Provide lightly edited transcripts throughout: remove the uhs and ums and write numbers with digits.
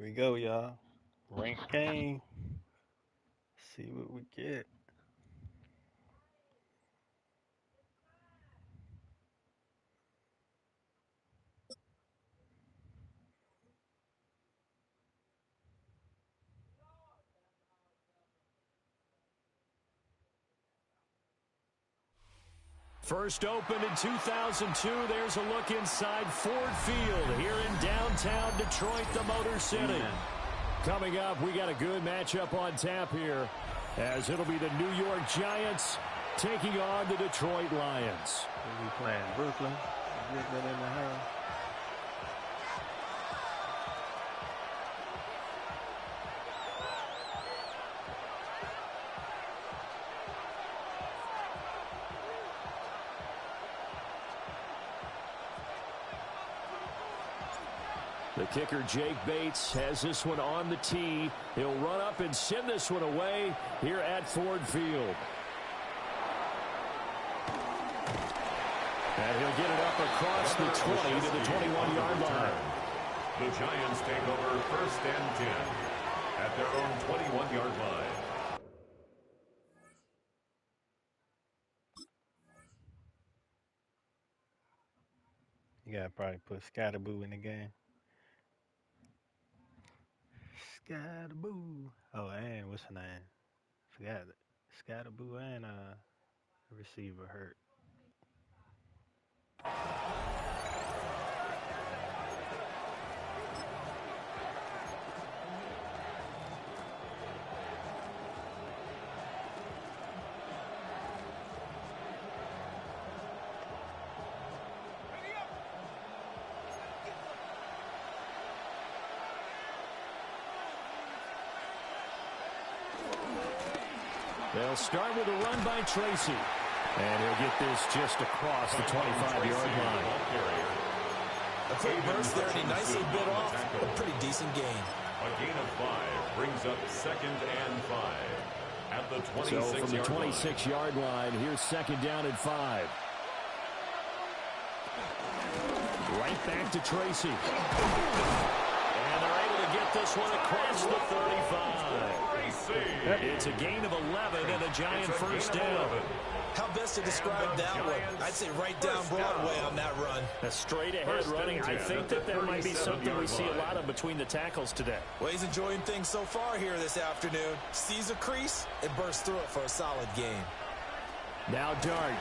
we go, y'all. Ranked game. See what we get. First opened in 2002. There's a look inside Ford Field here in downtown Detroit, the Motor City. Coming up, we got a good matchup on tap here, as it'll be the New York Giants taking on the Detroit Lions. We playing Brooklyn. Brooklyn in the house. The kicker, Jake Bates, has this one on the tee. He'll run up and send this one away here at Ford Field. And he'll get it up across the 20 to the 21-yard line. The Giants take over first and 10 at their own 21-yard line. You gotta probably put Scatterboo in the game. Scatterboo. Oh, and what's her name? Forgot it. Scatterboo and the receiver hurt. They'll start with a run by Tracy. And he'll get this just across the 25-yard line. A quick burst there, and he nicely bit off a pretty decent gain. A gain of 5 brings up second and 5 at the 26-yard line. So from the 26-yard line, here's second down and 5. Right back to Tracy. And they're able to get this one across the 35. It's a gain of 11 and a Giant first down. How best to describe that one? I'd say right down Broadway on that run. A straight-ahead running. I think that might be something we see a lot of between the tackles today. Well, he's enjoying things so far here this afternoon. Sees a crease and bursts through it for a solid gain. Now Dart.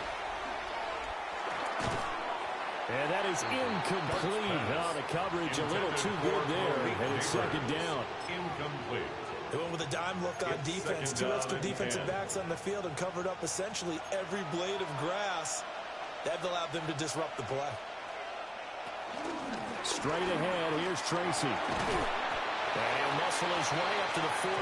And that is incomplete. Oh, the coverage a little too good there. And it's second down. Incomplete. They went with a dime look on defense. 2 extra defensive backs on the field and covered up essentially every blade of grass. That allowed them to disrupt the play. Straight ahead, here's Tracy. And muscle his way up to the 43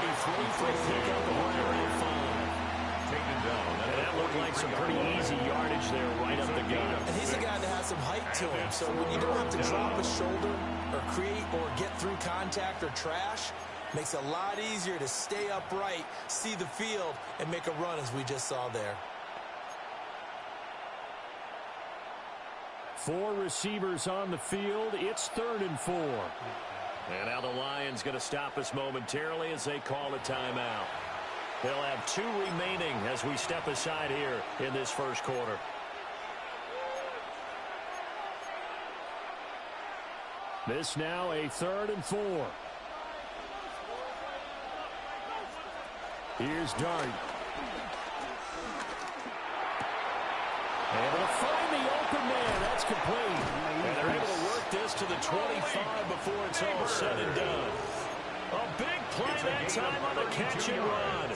for a pickup of right around 5. Taken down. And that looked like some pretty easy yardage there right up the gut. And he's a guy that has some height to him. So when you don't have to drop a shoulder or create or get through contact or trash, makes it a lot easier to stay upright, see the field, and make a run as we just saw there. 4 receivers on the field. It's 3rd and 4. And now the Lions going to stop us momentarily as they call a timeout. They'll have 2 remaining as we step aside here in this first quarter. This now a 3rd and 4. Here's Dart. Able to find the open man. That's complete. And they're able to work this to the 25 before it's all said and done. A big play that time on the catch and run.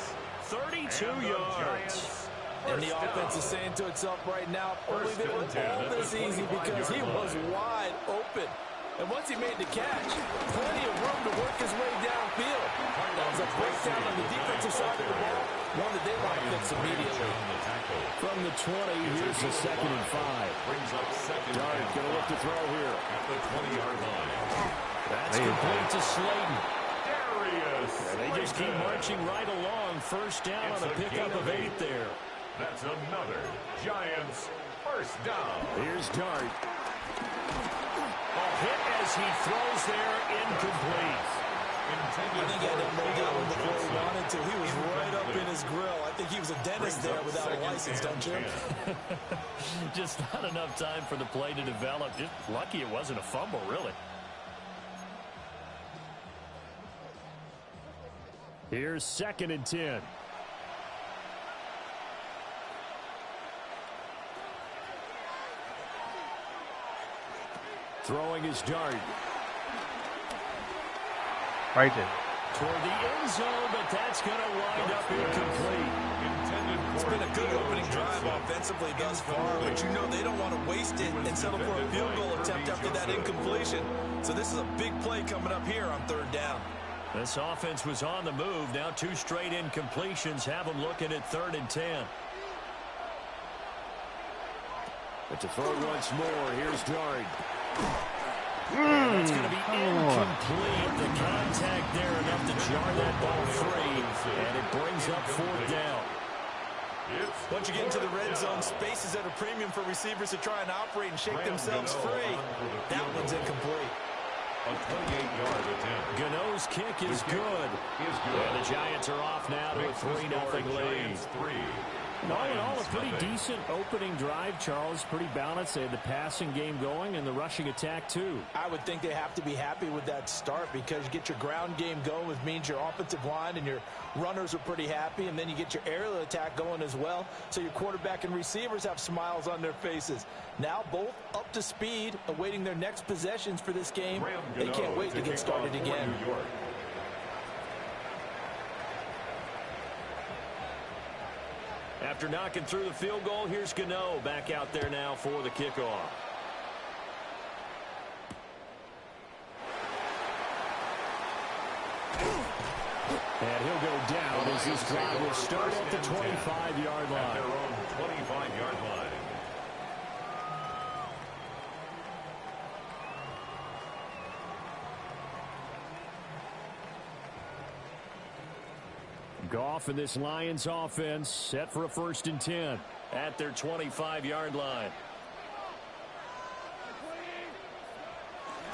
32 yards. And the offense is saying to itself right now, only they were all this easy because he was wide open. And once he made the catch, plenty of room to work his way downfield. That was a breakdown on the defensive side of the ball, one that they want to fix immediately. From the 20, here's the 2nd and 5. Brings up second. Dart going to look to throw here. At the 20-yard line. That's complete to Slayton. Darius. And they just keep marching right along. First down on a pickup of 8 there. That's another Giants first down. Here's Dart. A hit as he throws there, incomplete. dentist there without a license, don't you? Just not enough time for the play to develop. Just lucky it wasn't a fumble, really. Here's 2nd and 10. Throwing his dart. Right there. Toward the end zone, but that's going to wind up incomplete. It's been a good opening drive offensively thus far, but you know they don't want to waste it and settle for a field goal attempt after that incompletion. So this is a big play coming up here on 3rd down. This offense was on the move. Now 2 straight incompletions have them looking at 3rd and 10. But to throw once more, here's Dard. It's going to be incomplete. The contact there enough to jar that ball free, and it brings up 4th down. Once you get into the red zone, space is at a premium for receivers to try and operate and shake themselves free. That one's incomplete. A 28-yard attempt. Gano's kick is good. And the Giants are off now to a 3-0 lead. All in all, a pretty decent opening drive, Charles. Pretty balanced. They had the passing game going and the rushing attack, too. I would think they have to be happy with that start because you get your ground game going, which means your offensive line and your runners are pretty happy, and then you get your aerial attack going as well, so your quarterback and receivers have smiles on their faces. Now both up to speed, awaiting their next possessions for this game. They can't wait to get started again. After knocking through the field goal, here's Gano back out there now for the kickoff. And he'll go down as this drive will start at the 25-yard line. At their own 25-yard line. Goff and this Lions offense set for a 1st and 10 at their 25-yard line.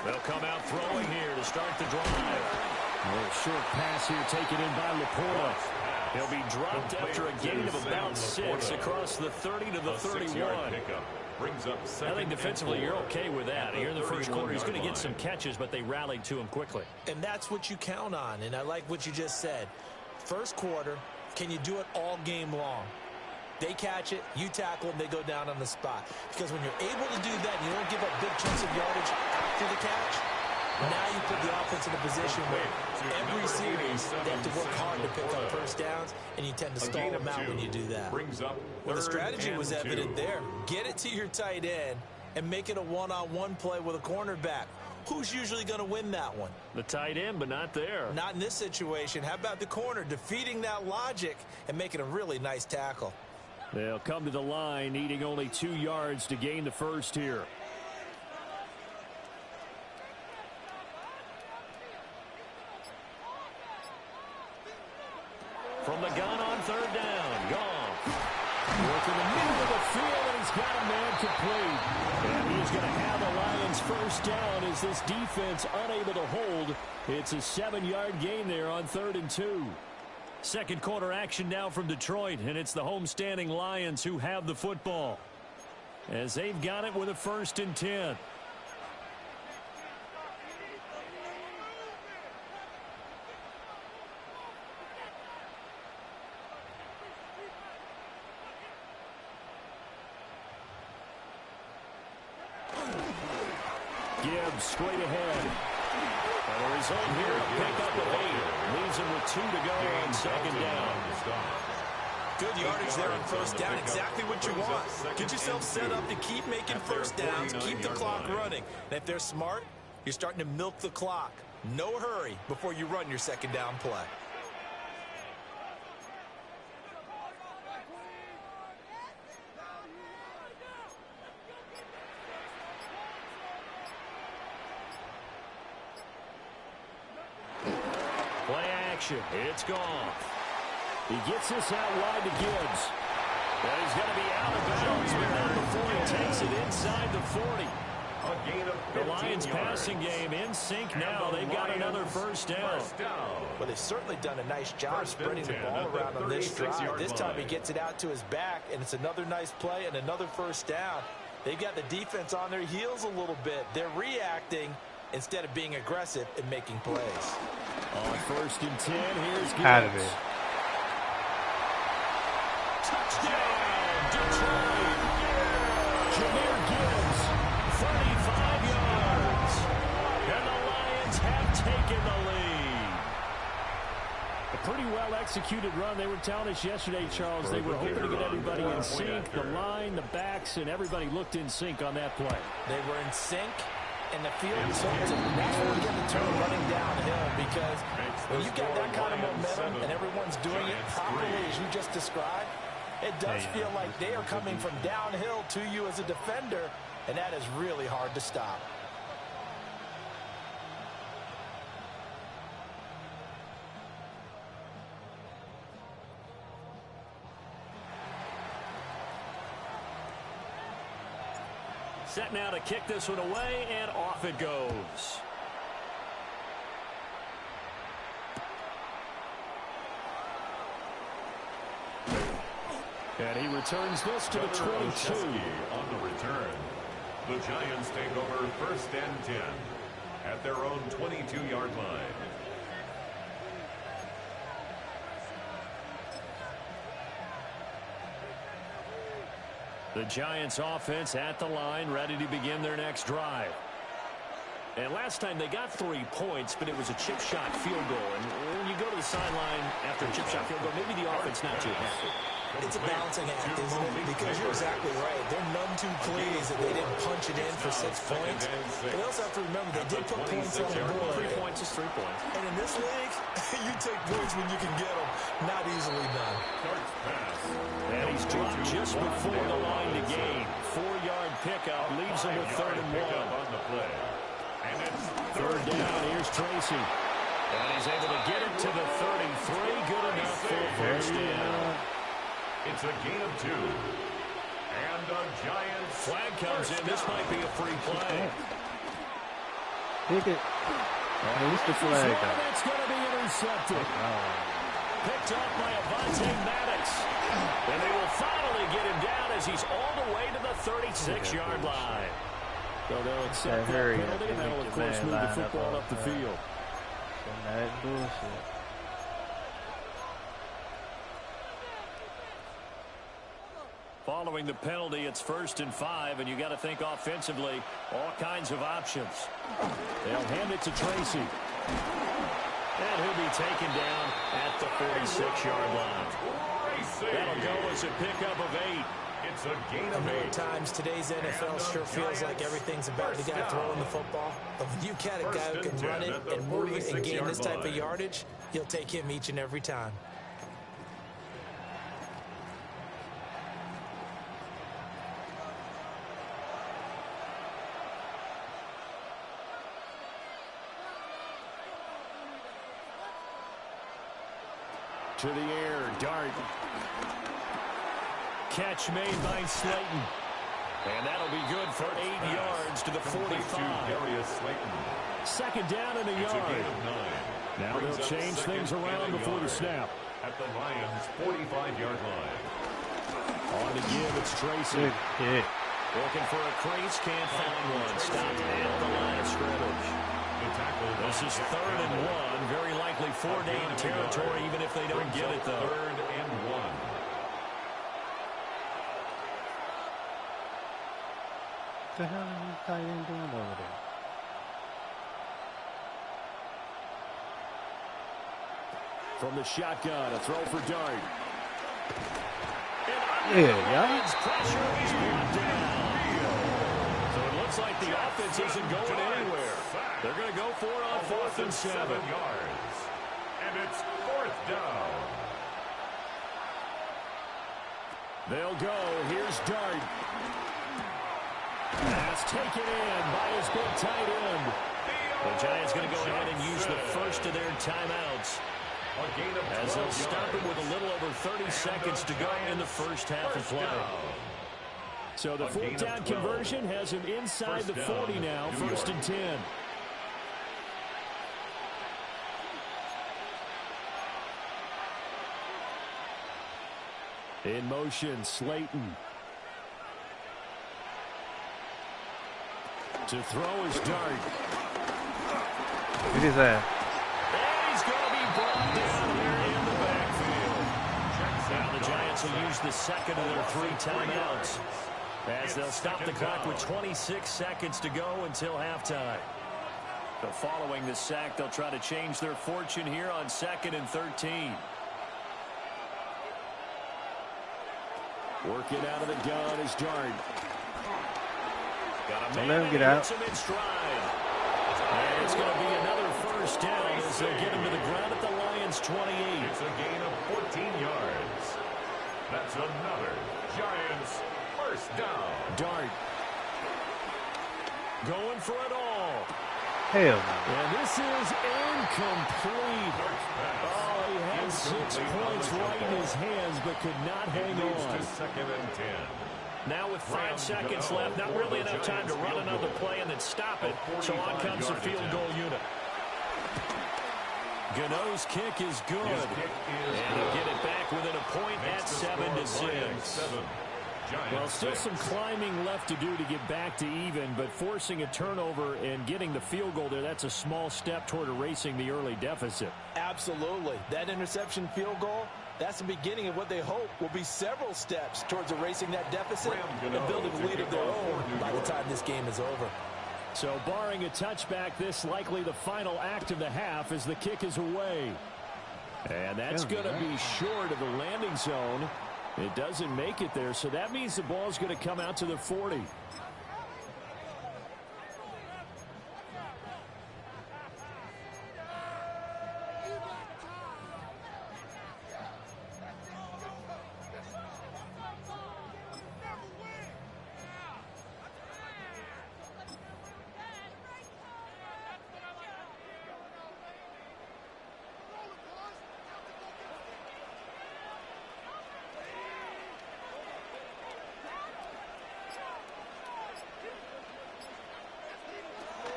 They'll come out throwing here to start the drive. A little short pass here taken in by Laporta. He'll be dropped after a gain of about 6 across the 30 to the 31. I think defensively you're okay with that. Here in the first quarter, he's going to get some catches, but they rallied to him quickly. And that's what you count on, and I like what you just said. First quarter, can you do it all game long? They catch it, you tackle them, they go down on the spot. Because when you're able to do that, you don't give up big chunks of yardage after the catch. Now you put the offense in a position where every series they have to work hard to pick up first downs, and you tend to stall them out when you do that. Well, the strategy was evident there. Get it to your tight end and make it a one-on-one play with a cornerback. Who's usually going to win that one? The tight end, but not there. Not in this situation. How about the corner defeating that logic and making a really nice tackle? They'll come to the line, needing only 2 yards to gain the first here. From the gun on 3rd down. Goff. Working the middle of the field, and he's got a man complete. And he's going to have a Lions first down as this defense unable to hold. It's a 7-yard gain there on 3rd and 2. Second quarter action now from Detroit, and it's the homestanding Lions who have the football as they've got it with a 1st and 10. Gibbs straight ahead. And the result here, a pickup of 8. Leaves him with 2 to go on 2nd down. Good yardage there on first down. Exactly what you want. Get yourself set up to keep making first downs, keep the clock running. And if they're smart, you're starting to milk the clock. No hurry before you run your 2nd down play. It's gone. He gets this out wide to Gibbs. And he's going to be out of bounds, but not before he takes it inside the 40. The Lions passing game in sync now. They've got another first down. Well, they've certainly done a nice job spreading the ball around on this drive. This time he gets it out to his back, and it's another nice play and another first down. They've got the defense on their heels a little bit. They're reacting instead of being aggressive and making plays. On 1st and 10, here's Gibbs. Out of it. Touchdown, Detroit. Jahmyr Gibbs, 35 yards. And the Lions have taken the lead. A pretty well-executed run. They were telling us yesterday, Charles, they were hoping to get everybody in sync. The line, the backs, and everybody looked in sync on that play. They were in sync, and the field tilted. That's where we get the turn running downhill, because when you got that kind of momentum and everyone's doing it properly as you just described, it does feel like they are coming from downhill to you as a defender, and that is really hard to stop. Set now to kick this one away, and off it goes. And he returns this to the 22. On the return, the Giants take over 1st and 10 at their own 22-yard line. The Giants offense at the line, ready to begin their next drive. And last time they got 3 points, but it was a chip shot field goal. And when you go to the sideline after a chip shot field goal, maybe the offense not too happy. It's a balancing act, isn't it? Because you're exactly right. They're none too pleased that they didn't punch it in for 6 points. But they also have to remember they did put points on the board. 3 points is 3 points. And in this league, you take points when you can get them. Not easily done. And he's dropped just before the line to gain. 4-yard pickup leaves him with 3rd and 1. 3rd down, here's Tracy. And he's able to get it to the 33. Good enough for a first down. It's a gain of 2. And the Giants flag comes in. This might be a free play. Pick it. What's the flag? That's going to be intercepted. Picked up by Avonte Maddox. And they will finally get him down as he's all the way to the 36-yard line. So they'll accept that penalty, and that'll, of course, move the football up the field. That bullshit. Following the penalty, it's 1st and 5, and you got to think offensively, all kinds of options. They'll hand it to Tracy. And he'll be taken down at the 46-yard line. That'll go as a pickup of 8. It's a gain of 8. Many times today's NFL sure feels like everything's about the guy throwing the football. But when you got a guy who can run it and move it and gain this type of yardage, you'll take him each and every time. To the air, Dart. Catch made by Slayton. And that'll be good for 8 yards to the 45. 2nd down and a yard. Now they'll change things around before the snap. At the Lions' 45-yard line. On to give, it's Tracy. Looking for a crease, can't find one. Stopped at the line of scrimmage. This is 3rd and 1. Very likely 4-down territory, even if they don't get it, though. 3rd and 1. What the hell is this tight end doing over there? From the shotgun, a throw for Dart. Yeah. Pressure, he's brought down. So it looks like the offense isn't going anywhere. They're going to go for it on 4th and 7 yards. And it's 4th down. They'll go. Here's Dart. That's taken in by his big tight end. The Giants going to go ahead and use the first of their timeouts, as they'll stop it with a little over 30 seconds to go in the first half of play. So the fourth down conversion has him inside the 40 now, 1st and 10. In motion, Slayton. To throw his dart. Look at that. And he's going to be brought down here in the backfield. Now the Giants will use the second of their 3 timeouts, as they'll stop the clock with 26 seconds to go until halftime. So following the sack, they'll try to change their fortune here on 2nd and 13. Working out of the gun is Dart. Got a man, let him get out. Him in stride. And it's going to be another 1st down as they'll get him to the ground at the Lions' 28. It's a gain of 14 yards. That's another Giants 1st down. Dart. Going for it all. Hell no. And this is incomplete. Oh, he had 6 points right in his hands, but could not hang on. To 2nd and 10. Now with 5 seconds left, not really enough time to run another play and then stop it. So on comes the field goal unit. Gano's kick is good. And they'll get it back within a point at 7-6. Well, still some climbing left to do to get back to even, but forcing a turnover and getting the field goal there, that's a small step toward erasing the early deficit. Absolutely. That interception field goal, that's the beginning of what they hope will be several steps towards erasing that deficit and building a lead of their own by the time this game is over. So barring a touchback, this likely the final act of the half as the kick is away. And that's going to be short of the landing zone. It doesn't make it there, so that means the ball's going to come out to the 40.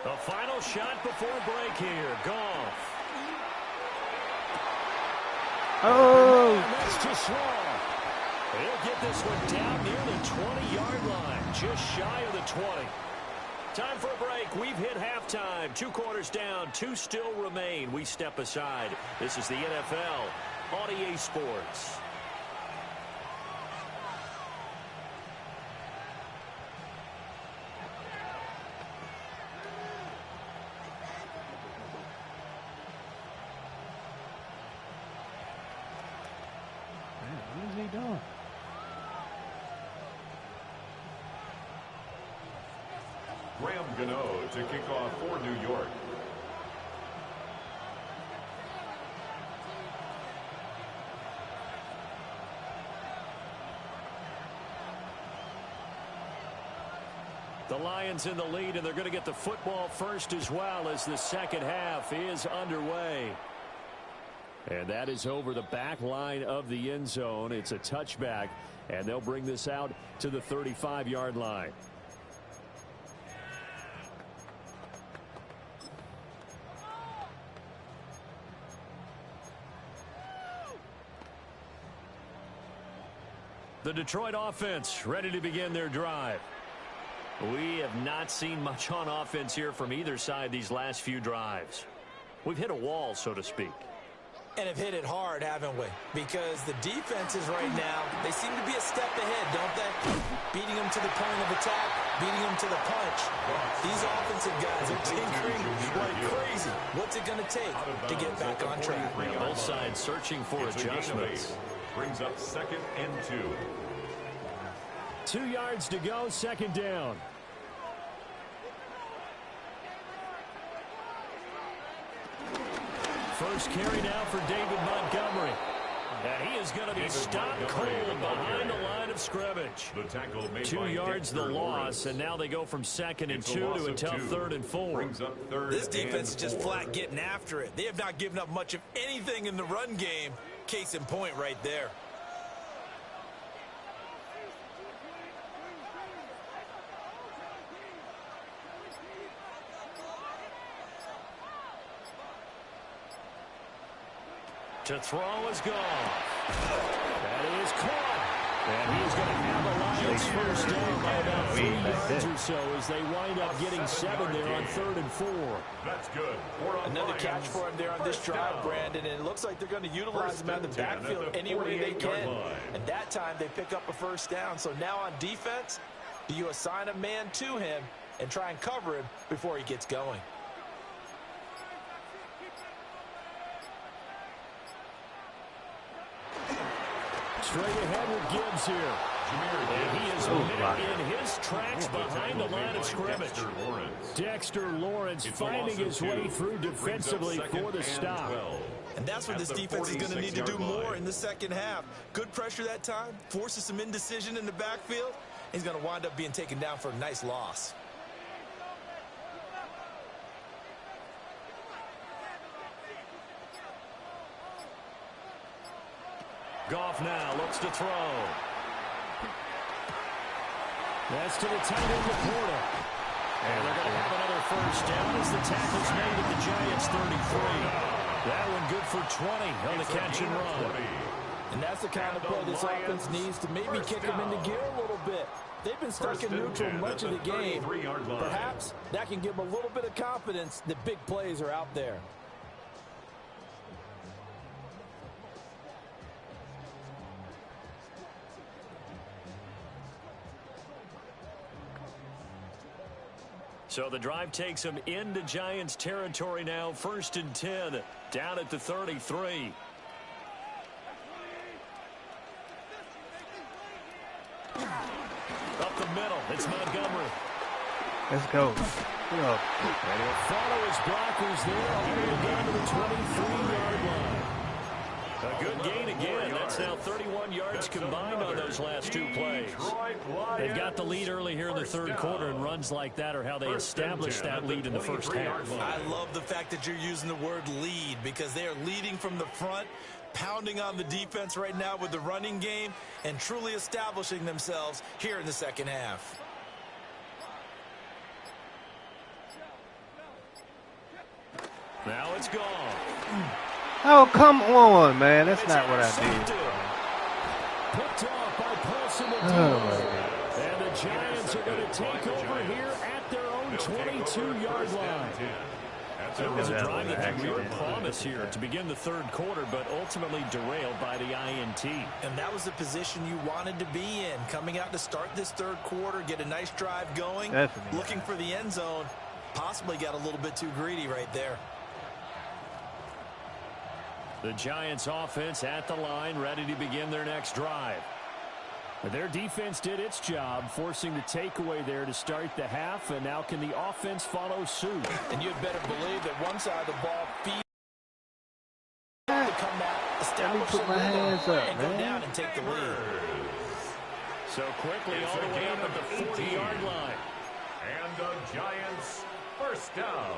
The final shot before break here. Goff. Oh! And that's too small. He'll get this one down near the 20-yard line, just shy of the 20. Time for a break. We've hit halftime. 2 quarters down, 2 still remain. We step aside. This is the NFL on EA Sports. What is he doing? Graham Gano to kick off for New York. The Lions in the lead, and they're going to get the football first as well as the second half is underway. And that is over the back line of the end zone. It's a touchback, and they'll bring this out to the 35-yard line. The Detroit offense ready to begin their drive. We have not seen much on offense here from either side these last few drives. We've hit a wall, so to speak. And have hit it hard, haven't we? Because the defenses right now, they seem to be a step ahead, don't they? Beating them to the point of attack, beating them to the punch. These offensive guys are tinkering like crazy. What's it going to take to get back on track? Both sides searching for adjustments. Brings up 2nd and 2. 2 yards to go, second down. First carry now for David Montgomery. And he is going to be stopped cold behind the line of scrimmage. The tackle made 2 yards the Dexter loss, Lawrence. and now they go from 2nd and 2 to a tough 3rd and 4. Brings up 3rd This defense is and just 4. flat getting after it. They have not given up much of anything in the run game. Case in point right there. To throw is gone. That is caught. And he's going to have a Lions first down by about 3 yards or so as they wind up getting 7 there on 3rd and 4. That's good. Another catch for him there on this drive, Brandon, and it looks like they're going to utilize him out of the backfield any way they can. And that time they pick up a first down. So now on defense, do you assign a man to him and try and cover him before he gets going? Straight ahead with Gibbs here. And he is in his tracks behind the line of scrimmage. Dexter Lawrence finding his way through defensively for the stop. And that's what this defense is going to need to do more in the second half. Good pressure that time, forces some indecision in the backfield. He's going to wind up being taken down for a nice loss. Goff now looks to throw. That's to the tight end, Laporta. And they're going to have another first down as the tackle's made at the Giants' 33. That one good for 20 on the catch and run. And that's the kind of play this offense needs to maybe kick them into gear a little bit. They've been stuck in neutral much of the game. Perhaps that can give them a little bit of confidence that big plays are out there. So the drive takes them into Giants territory now. 1st and 10, down at the 33. Up the middle, it's Montgomery. Let's go. And he'll follow his blockers there all the way down to the 23-yard line. A good gain again. That's now 31 yards combined on those last 2 plays. They've got the lead early here in the 3rd quarter, and runs like that are how they establish that lead in the first half. I love the fact that you're using the word lead because they are leading from the front, pounding on the defense right now with the running game, and truly establishing themselves here in the second half. Now it's gone. Oh, come on, man. That's not what I did. Picked off by Paulson. And the Giants are going to take over here at their own 22-yard line. It was a drive that had real promise here to begin the 3rd quarter, but ultimately derailed by the INT. And that was the position you wanted to be in, coming out to start this 3rd quarter, get a nice drive going, Definitely. Looking for the end zone. Possibly got a little bit too greedy right there. The Giants offense at the line, ready to begin their next drive. But their defense did its job, forcing the takeaway there to start the half, and now can the offense follow suit? And you'd better believe that one side of the ball feeds to come out, establish put my hands up, and go down and take the lead. So quickly all the way up at the 40-yard line. And the Giants first down.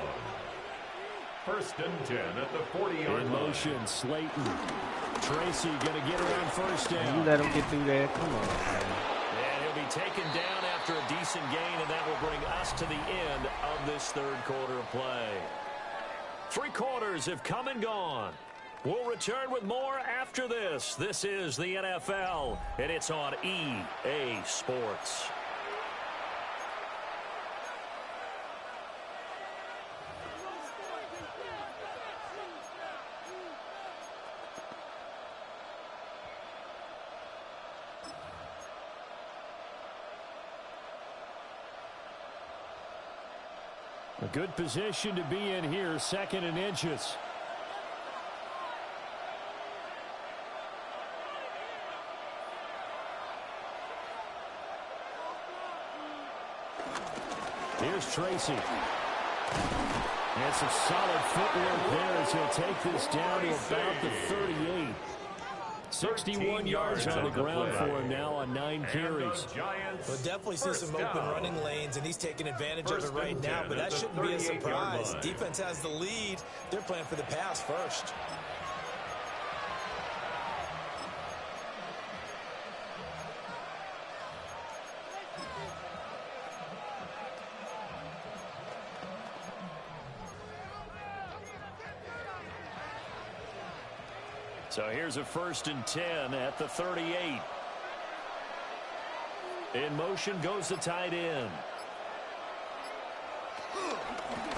1st and 10 at the 40-yard line. In motion, Slayton. Tracy going to get around first down. You let him get through there. Come on, man. And he'll be taken down after a decent gain, and that will bring us to the end of this 3rd quarter of play. 3 quarters have come and gone. We'll return with more after this. This is the NFL, and it's on EA Sports. A good position to be in here, 2nd and inches. Here's Tracy. And some solid footwork there as he'll take this down to about the 38. 61 yards on the ground for him now on 9 carries. We'll definitely see some open running lanes, and he's taking advantage of it right now, but that shouldn't be a surprise. Defense has the lead. They're playing for the pass first. So here's a 1st and 10 at the 38. In motion goes the tight end.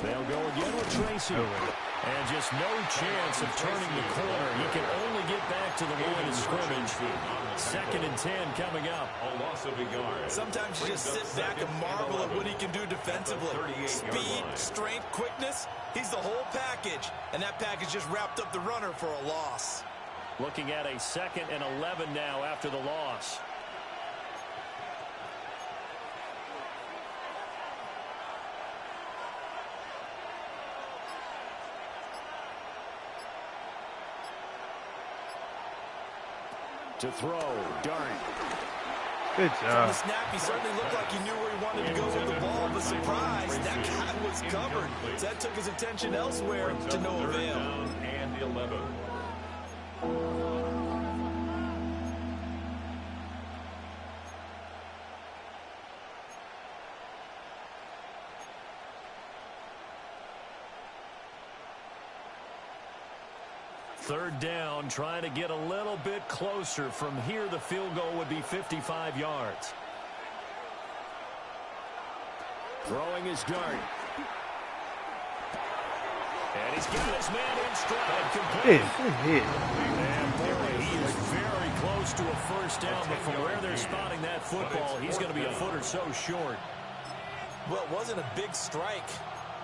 They'll go again with Tracy. And just no chance of turning the corner. He can only get back to the line of scrimmage. 2nd and 10 coming up. A loss of a yard. Sometimes you just sit back and marvel at what he can do defensively. Speed, strength, quickness. He's the whole package. And that package just wrapped up the runner for a loss. Looking at a 2nd and 11 now after the loss. To throw, Dart. Good From job. the snap, he certainly looked like he knew where he wanted to go with the ball, but surprise, that guy was covered. So that took his attention elsewhere to no avail. And 11. Third down, trying to get a little bit closer. From here, the field goal would be 55 yards. Throwing his Dart. And he's got his man in stride. Complete. And boy, he is very close to a first down, but from where they're spotting that football, he's going to be a foot or so short. Well, it wasn't a big strike,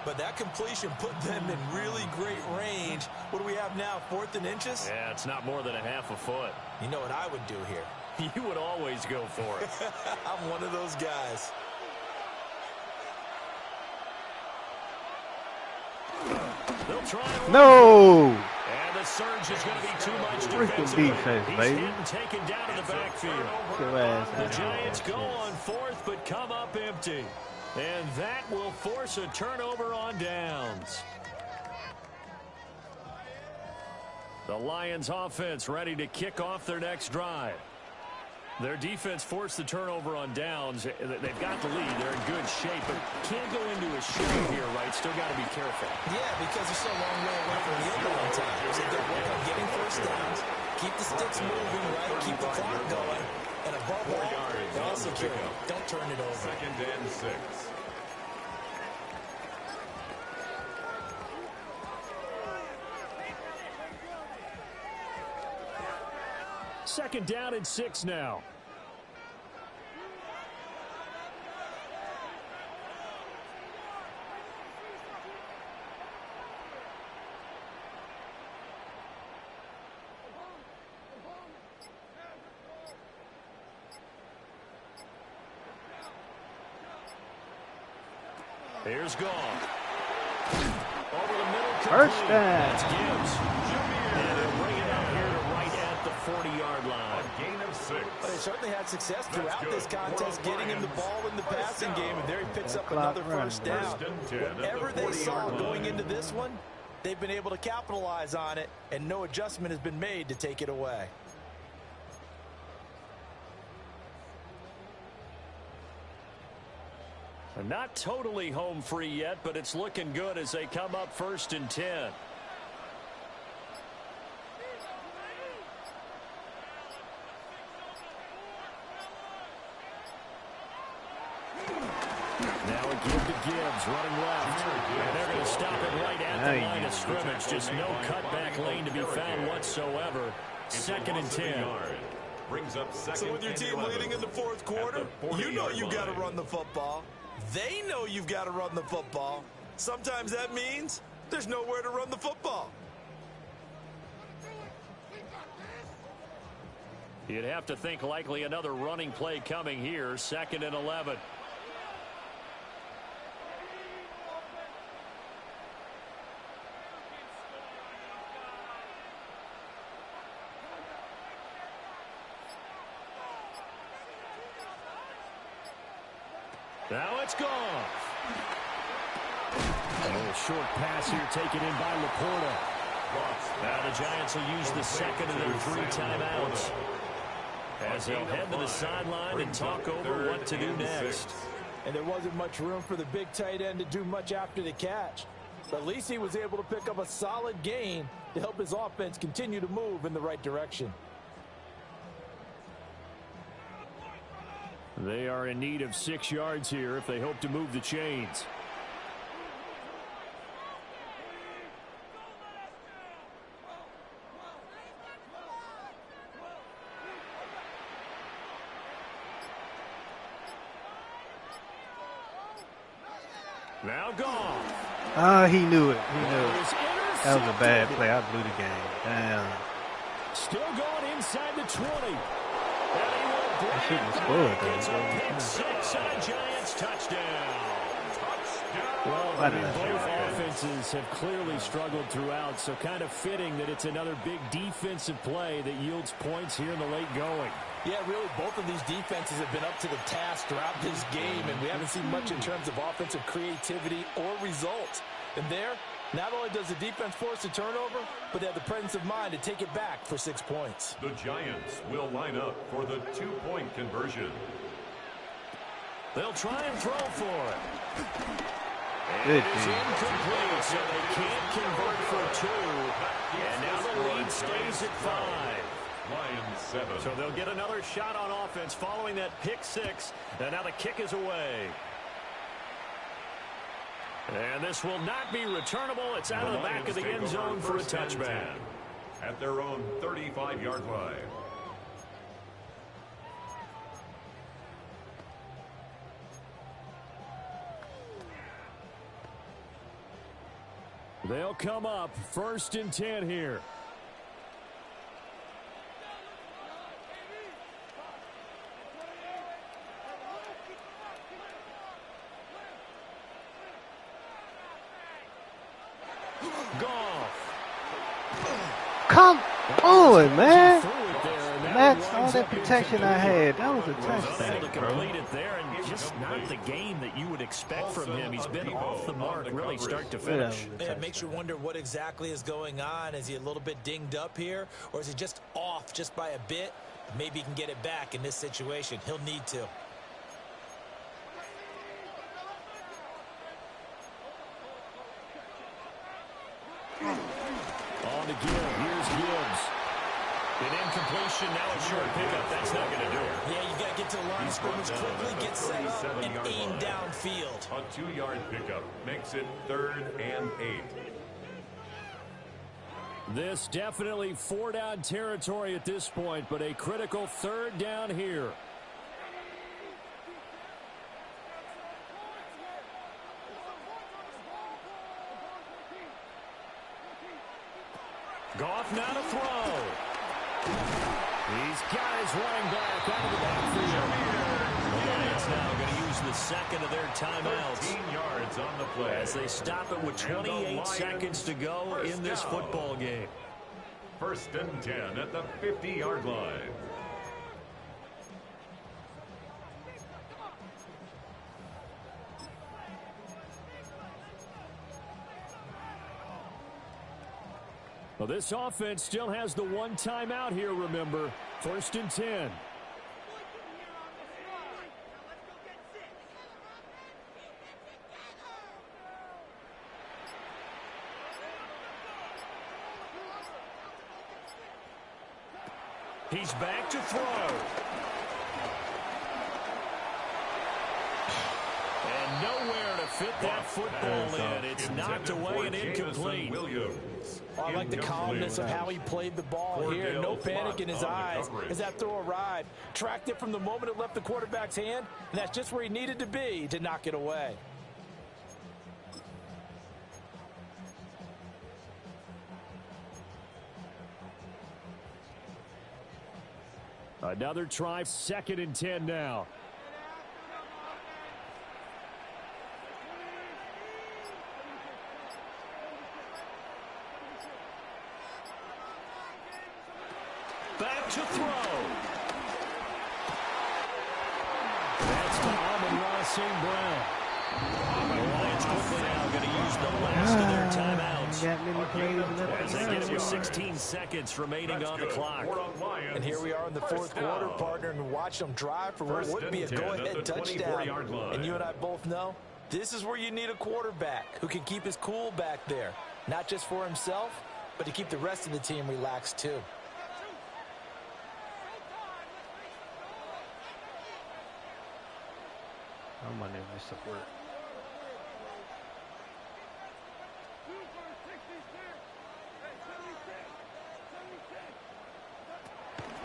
but that completion put them in really great range. What do we have now, 4th and inches? Yeah, it's not more than a half a foot. You know what I would do here? You would always go for it. I'm one of those guys. They'll try to No! and the surge is going to be too much Freaking defensively. defense, He's baby. hit and taken down to the backfield. Get your ass The out. Giants go on 4th but come up empty. And that will force a turnover on downs. The Lions offense ready to kick off their next drive. Their defense forced the turnover on downs. They've got the lead. They're in good shape, but can't go into a show here, right? Still got to be careful. Yeah, because they're so long way away from the end line times. They've got to work on getting first downs, keep the sticks moving, right? Keep the clock going. And above all, ball security. Don't turn it over. 2nd and 6. Second down and 6 now. Here's Goff. Over the middle. First complete. down. That's Gibbs. And they'll bring it up here to right at the 40-yard line. A gain of 6. But they certainly had success throughout this contest, getting him the ball in the passing game, and there he picks up another first down. Whatever they saw going into this one, they've been able to capitalize on it, and no adjustment has been made to take it away. They're not totally home free yet, but it's looking good as they come up 1st and 10. Now a give to Gibbs, running left. And they're going to stop it right at the line of scrimmage. Just no cutback lane to be found whatsoever. 2nd and 10. Brings up 2nd. So with your team leading in the 4th quarter, you know you've got to run the football. They know you've got to run the football. Sometimes that means there's nowhere to run the football. You'd have to think likely another running play coming here. 2nd and 11. Now it's gone. A little short pass here taken in by Laporta. Now the Giants will use the 2nd of their 3 timeouts as they'll head to the sideline and talk over what to do next. And there wasn't much room for the big tight end to do much after the catch. But at least he was able to pick up a solid gain to help his offense continue to move in the right direction. They are in need of 6 yards here if they hope to move the chains. Now gone. Oh, he knew it. He knew it. That was a bad play. I blew the game. Damn. Still going inside the 20. I shouldn't have scored though. Pick 6 and a Giants touchdown. Well, both offenses have clearly struggled throughout, so kind of fitting that it's another big defensive play that yields points here in the late going. Yeah, really, both of these defenses have been up to the task throughout this game, and we haven't seen much in terms of offensive creativity or results. And there, not only does the defense force a turnover, but they have the presence of mind to take it back for 6 points. The Giants will line up for the 2-point conversion. They'll try and throw for it. Good It's incomplete, so they can't convert for 2. And now the lead stays at 5. Lions 7. So they'll get another shot on offense following that pick 6. And now the kick is away. And this will not be returnable. It's out of the back of the end zone for a touchback. At their own 35-yard line. They'll come up 1st and 10 here. Come on, man. That's all that protection I had. That was a touchdown, bro. It there, and just not the game that you would expect from him. He's been off the mark, really, start to finish. It makes you wonder what exactly is going on. Is he a little bit dinged up here, or is he just off just by a bit? Maybe he can get it back in this situation. He'll need to. On to Gibbs. Here's Gibbs. An incompletion, now a short pickup. That's not going to do it. Yeah, you got to get to the line of scrimmage quickly, get set up, and aim downfield. A 2-yard pickup makes it 3rd and 8. This definitely 4-down territory at this point, but a critical 3rd down here. Goff now to throw. He's got his running back out of the backfield. The Lions now going to use the second of their timeouts. 13 yards on the play. As they stop it with 28 seconds to go in this football game. 1st and 10 at the 50-yard line. Well, this offense still has the 1 timeout here, remember. 1st and 10. He's back to throw. And nowhere to fit that football in. It's knocked away and incomplete. I like the calmness of how he played the ball here. No panic in his eyes as that throw arrived. Tracked it from the moment it left the quarterback's hand, and that's just where he needed to be to knock it away. Another try, 2nd and 10 now. Back to throw. That's to Amon-Ra St. Brown. The Lions quickly now going to use the last of their timeouts. As they get it with 16 seconds remaining on the clock. And here we are in the 4th quarter, partner, and watch them drive for what would be a go-ahead touchdown. And you and I both know This is where you need a quarterback who can keep his cool back there. Not just for himself, but to keep the rest of the team relaxed too. I'm gonna miss the work.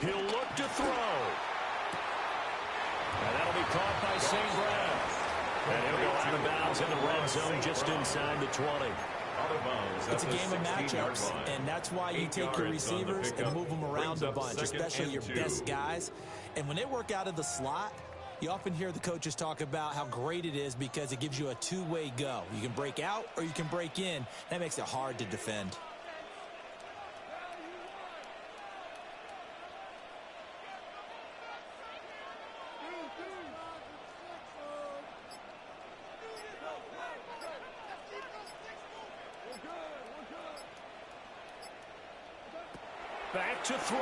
He'll look to throw. And that'll be caught by St. Brown. And he'll go out of bounds in the red zone just inside the 20. It's a game of matchups, and that's why you take your receivers and move them around a bunch, especially your best guys. And when they work out of the slot, you often hear the coaches talk about how great it is because it gives you a two-way go. You can break out or you can break in. That makes it hard to defend. Back to throw.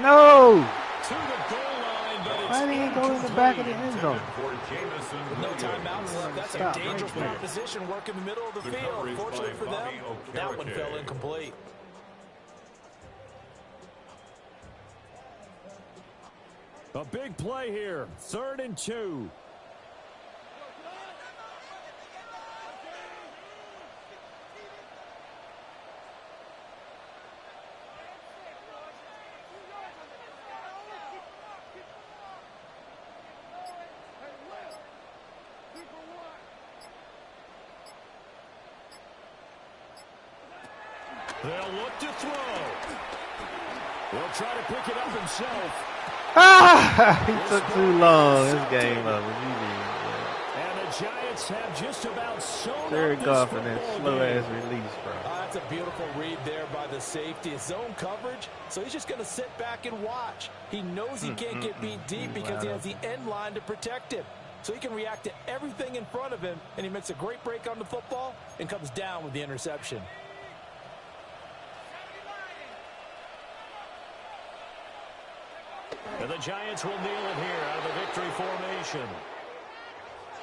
No! To the goal line, but it's Why didn't he go in the back of the end zone? With no timeouts left, that's a dangerous proposition. Work in the middle of the field. Fortunately for them, that one fell incomplete. A big play here. 3rd and 2. They'll look to throw. He'll try to pick it up himself. Ah! He took too long. This game up. And the Giants have just about sewn Jared up Goff this and that football slow-ass game. release, bro. That's a beautiful read there by the safety. It's zone coverage, so he's just going to sit back and watch. He knows he can't get beat deep because he has the end line to protect him. So he can react to everything in front of him, and he makes a great break on the football and comes down with the interception. And the Giants will kneel it here out of the victory formation.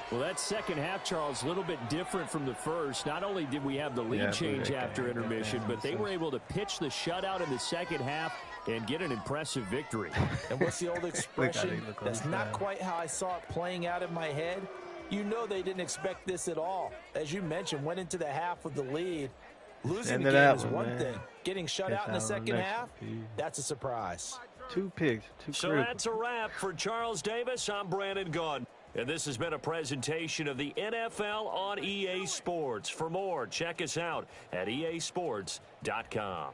Well, that second half, Charles, a little bit different from the first. Not only did we have the lead change after intermission, but they were able to pitch the shutout in the second half and get an impressive victory. And what's the old expression? That's not quite how I saw it playing out in my head. You know they didn't expect this at all. As you mentioned, went into the half with the lead. Losing the game is one thing. Getting shut out in the second half, that's a surprise. 2 picks. So that's a wrap for Charles Davis. I'm Brandon Gaudin. And this has been a presentation of the NFL on EA Sports. For more, check us out at easports.com.